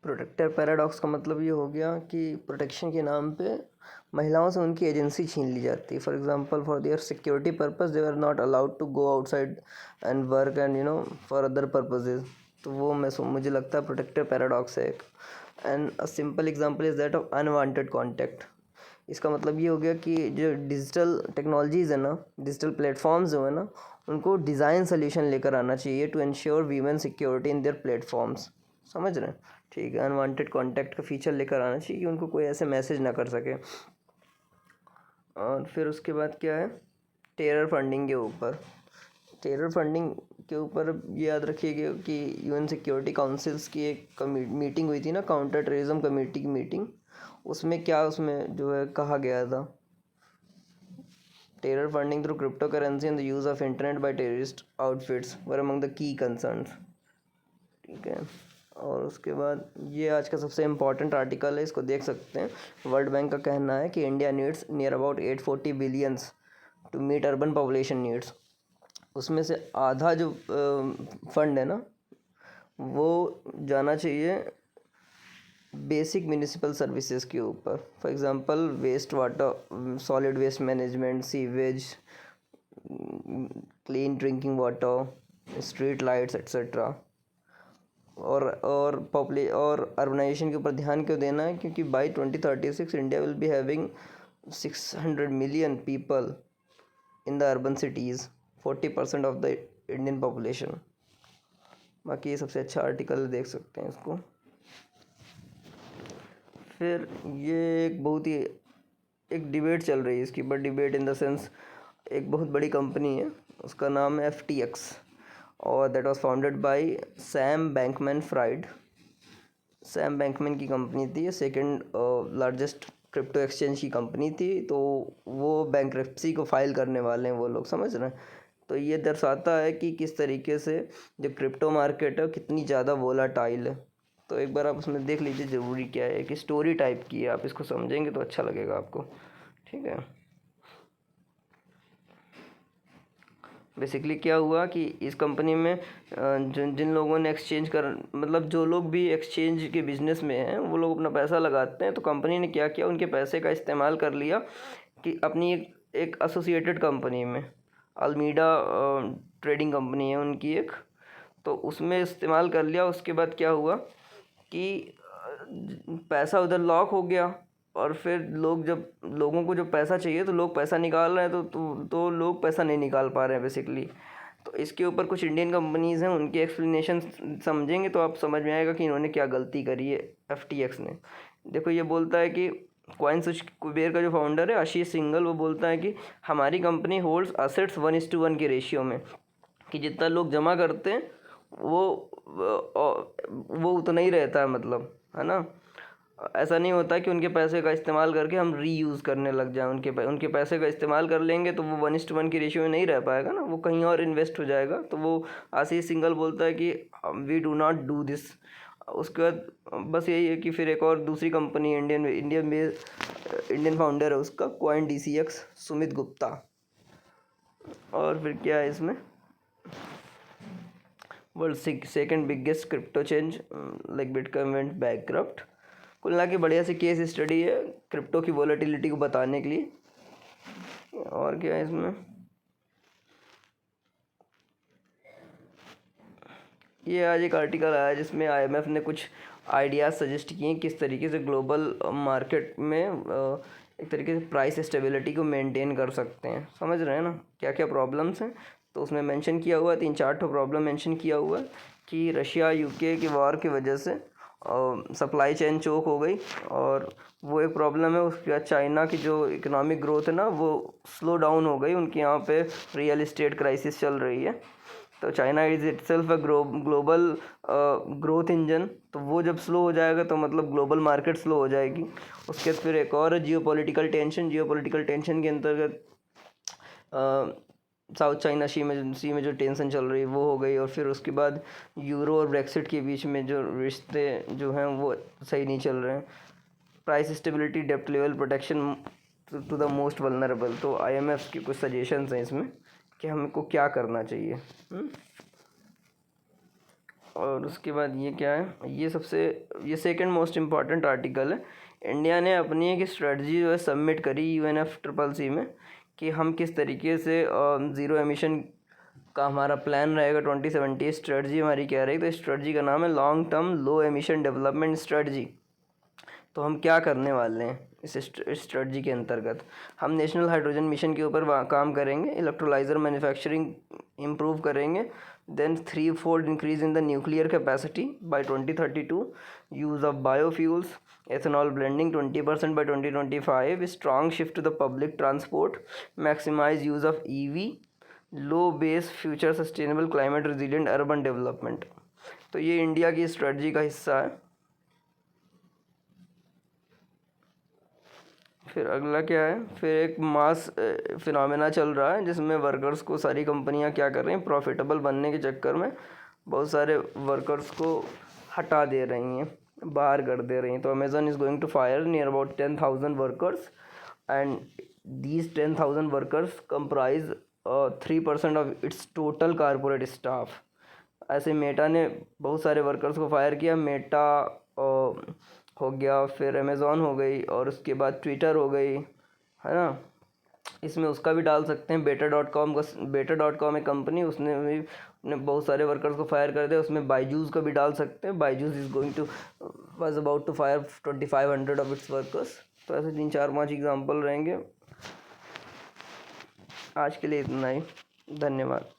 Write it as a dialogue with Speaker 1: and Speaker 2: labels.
Speaker 1: Protector paradox का मतलब ये हो गया कि प्रोटेक्शन के नाम पे महिलाओं से उनकी एजेंसी छीन ली जाती है। For example, for their security purpose they are not allowed to go outside and work and for other purposes. तो वो मुझे लगता है प्रोटेक्टर पैराडॉक्स है एक। And a simple example is that of unwanted contact. इसका मतलब ये हो गया कि जो डिजिटल टेक्नोलॉजीज़ है ना, डिजिटल प्लेटफॉर्म्स जो है ना, उनको डिज़ाइन सोल्यूशन लेकर आना चाहिए to ensure women security in their platforms. समझ रहे हैं? ठीक है, अनवांटेड कॉन्टैक्ट का फीचर लेकर आना चाहिए कि उनको कोई ऐसे मैसेज ना कर सके। और फिर उसके बाद क्या है, टेरर फंडिंग के ऊपर। टेरर फंडिंग के ऊपर ये याद रखिएगा कि यूएन सिक्योरिटी काउंसिल्स की एक मीटिंग हुई थी ना, काउंटर टेररिज्म कमेटी की मीटिंग। उसमें जो है कहा गया था, terror funding through crypto currency and the use of internet bye terrorist outfits were among the key concerns. ठीक है, और उसके बाद ये आज का सबसे इम्पॉर्टेंट आर्टिकल है, इसको देख सकते हैं। वर्ल्ड बैंक का कहना है कि India needs near about 840 billions to meet urban population needs. उसमें से आधा जो फंड है ना, वो जाना चाहिए बेसिक म्यूनिसिपल सर्विसेज के ऊपर। For example, waste water, solid waste management, sewage, clean drinking water, street lights etcetera. और अर्बनाइजेशन के ऊपर ध्यान क्यों देना है? क्योंकि by 2036 India will be having 600 million people in the urban cities, 40% of the Indian population. बाकी ये सबसे अच्छा आर्टिकल देख सकते हैं इसको। फिर ये एक बहुत ही एक डिबेट चल रही है इसकी, but debate in the sense, एक बहुत बड़ी कंपनी है, उसका नाम है FTX, और that was founded by Sam Bankman fried. Sam Bankman की कंपनी थी, सेकंड लार्जेस्ट क्रिप्टो एक्सचेंज की कंपनी थी। तो वो बैंक्रप्सी को फाइल करने वाले हैं वो लोग, समझ रहे हैं? तो ये दर्शाता है कि किस तरीके से जो क्रिप्टो मार्केट है कितनी ज़्यादा वोलाटाइल है। तो एक बार आप उसमें देख लीजिए, ज़रूरी क्या है कि स्टोरी टाइप की है, आप इसको समझेंगे तो अच्छा लगेगा आपको। ठीक है, बेसिकली क्या हुआ कि इस कंपनी में जिन लोगों ने जो लोग भी एक्सचेंज के बिजनेस में हैं, वो लोग अपना पैसा लगाते हैं। तो कंपनी ने क्या किया, उनके पैसे का इस्तेमाल कर लिया कि अपनी एक एसोसिएटेड कंपनी में, अल्मीडा ट्रेडिंग कंपनी है उनकी एक, तो उसमें इस्तेमाल कर लिया। उसके बाद क्या हुआ कि पैसा उधर लॉक हो गया, और फिर लोगों को जो पैसा चाहिए तो लोग पैसा निकाल रहे हैं, तो लोग पैसा नहीं निकाल पा रहे हैं बेसिकली। तो इसके ऊपर कुछ इंडियन कंपनीज़ हैं, उनके एक्सप्लेनेशन समझेंगे तो आप समझ में आएगा कि इन्होंने क्या गलती करी है FTX ने। देखो, ये बोलता है कि कॉइन स्विच कुबेर का जो फाउंडर है आशीष सिंघल, वो बोलता है कि हमारी कंपनी होल्ड्स असेट्स 1:1 के रेशियो में, कि जितना लोग जमा करते हैं वो उतना ही रहता है, मतलब, है ना। ऐसा नहीं होता कि उनके पैसे का इस्तेमाल करके हम रीयूज़ करने लग जाएं। उनके पैसे का इस्तेमाल कर लेंगे तो वो 1:1 की रेशियो में नहीं रह पाएगा ना, वो कहीं और इन्वेस्ट हो जाएगा। तो वो आशीष सिंघल बोलता है कि we do not do this. उसके बाद बस यही है कि फिर एक और दूसरी कंपनी इंडियन फाउंडर है उसका, CoinDCX, सुमित गुप्ता। और फिर क्या है इसमें, world second biggest crypto change like bitcoin went bankrupt. कुल मिला के बढ़िया सी केस स्टडी है क्रिप्टो की वॉलेटिलिटी को बताने के लिए। और क्या है इसमें, ये आज एक आर्टिकल आया जिसमें IMF ने कुछ आइडियाज़ सजेस्ट किए किस तरीके से ग्लोबल मार्केट में एक तरीके से प्राइस स्टेबिलिटी को मेंटेन कर सकते हैं। समझ रहे हैं ना क्या क्या प्रॉब्लम्स हैं? तो उसमें मेंशन किया हुआ है, 3-4 प्रॉब्लम मेंशन किया हुआ है कि रशिया UK की वॉर की वजह से सप्लाई चेन चोक हो गई, और वो एक प्रॉब्लम है। उसके बाद चाइना की जो इकोनॉमिक ग्रोथ है ना, वो स्लो डाउन हो गई। उनके यहाँ पे रियल इस्टेट क्राइसिस चल रही है। तो China is itself a global growth engine. तो वो जब स्लो हो जाएगा तो मतलब ग्लोबल मार्केट स्लो हो जाएगी। उसके बाद फिर एक और जियोपॉलिटिकल टेंशन के अंतर्गत साउथ चाइना सी में जो टेंशन चल रही है वो हो गई। और फिर उसके बाद यूरो और ब्रेक्सिट के बीच में जो रिश्ते जो हैं वो सही नहीं चल रहे हैं। प्राइस स्टेबिलिटी, डेप्ट level protection to the most vulnerable. तो IMF की कुछ सजेशंस हैं इसमें कि हमको क्या करना चाहिए। और उसके बाद ये क्या है, ये सेकंड मोस्ट इम्पॉर्टेंट आर्टिकल है। इंडिया ने अपनी एक स्ट्रेटजी जो है सबमिट करी UNFCCC में कि हम किस तरीके से ज़ीरो एमिशन का हमारा प्लान रहेगा 2070। स्ट्रेटजी हमारी क्या रहेगी, तो स्ट्रेटजी का नाम है लॉन्ग टर्म लो एमिशन डेवलपमेंट स्ट्रेटजी। तो हम क्या करने वाले हैं इस स्ट्रेटजी के अंतर्गत, हम नेशनल हाइड्रोजन मिशन के ऊपर काम करेंगे, इलेक्ट्रोलाइज़र मैन्युफैक्चरिंग इम्प्रूव करेंगे, then 3-fold increase in the nuclear capacity by 2032, use of biofuels, ethanol blending 20% by 2025, strong shift to the public transport, maximize use of EV, low base future sustainable climate resilient urban development। तो ये India की strategy का हिस्सा है। फिर अगला क्या है, फिर एक मास फिनोमेना चल रहा है जिसमें वर्कर्स को सारी कंपनियां क्या कर रही हैं, प्रॉफिटेबल बनने के चक्कर में बहुत सारे वर्कर्स को हटा दे रही हैं, बाहर कर दे रही हैं। तो Amazon is going to fire near about 10,000 workers and these 10,000 workers comprise 3% of its total corporate staff. ऐसे मेटा ने बहुत सारे वर्कर्स को फायर किया। मेटा हो गया, फिर अमेज़ॉन हो गई, और उसके बाद ट्विटर हो गई, है ना। इसमें उसका भी डाल सकते हैं, बेटा.com एक कंपनी, उसने भी बहुत सारे वर्कर्स को फायर कर दिया। उसमें बायजूस का भी डाल सकते हैं, Byju's is going to was about to fire 2500 of its workers. तो ऐसे 3-4-5 एग्जाम्पल रहेंगे। आज के लिए इतना ही, धन्यवाद।